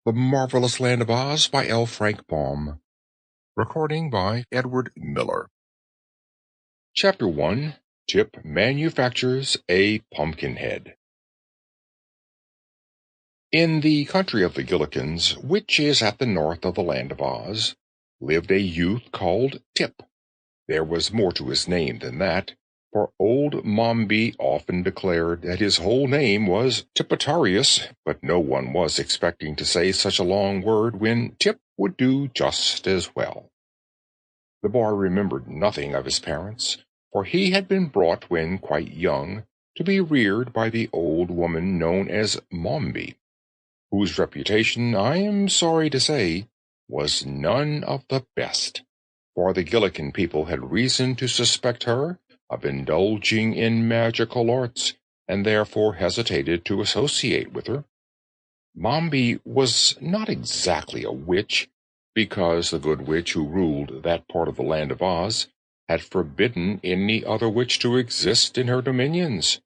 The Marvelous Land of Oz by L. Frank Baum. Recording by Edward Miller. Chapter 1. Tip manufactures a pumpkinhead. In the country of the Gillikins, which is at the north of the Land of Oz, lived a youth called Tip. There was more to his name than that, for old Mombi often declared that his whole name was Tipitarius, but no one was expecting to say such a long word when Tip would do just as well. The boy remembered nothing of his parents, for he had been brought when quite young to be reared by the old woman known as Mombi, whose reputation, I am sorry to say, was none of the best, for the Gillikin people had reason to suspect her of indulging in magical arts, and therefore hesitated to associate with her. Mombi was not exactly a witch, because the good witch who ruled that part of the Land of Oz had forbidden any other witch to exist in her dominions.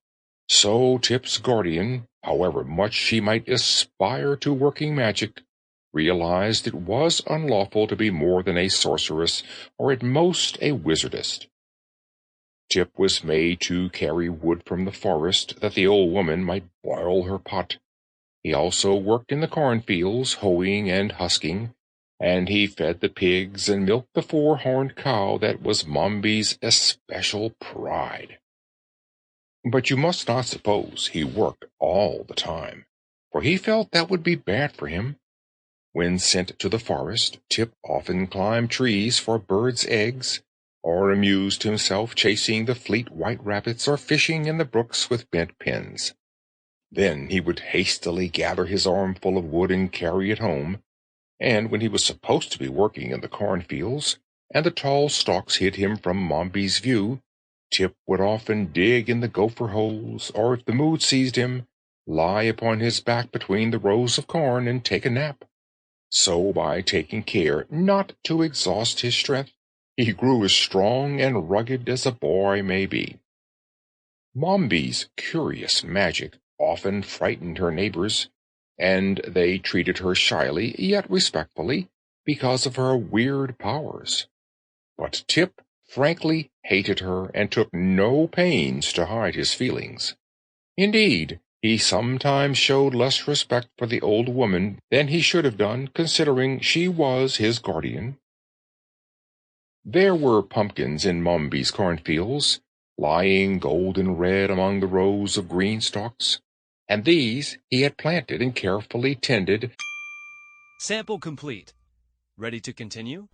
So Tip's guardian, however much she might aspire to working magic, realized it was unlawful to be more than a sorceress, or at most a wizardess. Tip was made to carry wood from the forest that the old woman might boil her pot. He also worked in the cornfields, hoeing and husking, and he fed the pigs and milked the four-horned cow that was Mombi's especial pride. But you must not suppose he worked all the time, for he felt that would be bad for him. When sent to the forest, Tip often climbed trees for birds' eggs, or amused himself chasing the fleet white rabbits or fishing in the brooks with bent pins. Then he would hastily gather his armful of wood and carry it home, and when he was supposed to be working in the cornfields, and the tall stalks hid him from Mombi's view, Tip would often dig in the gopher holes, or if the mood seized him, lie upon his back between the rows of corn and take a nap. So by taking care not to exhaust his strength, he grew as strong and rugged as a boy may be. Mombi's curious magic often frightened her neighbors, and they treated her shyly yet respectfully because of her weird powers. But Tip frankly hated her and took no pains to hide his feelings. Indeed, he sometimes showed less respect for the old woman than he should have done, considering she was his guardian. There were pumpkins in Mombi's cornfields, lying golden red among the rows of green stalks, and these he had planted and carefully tended. Sample complete. Ready to continue?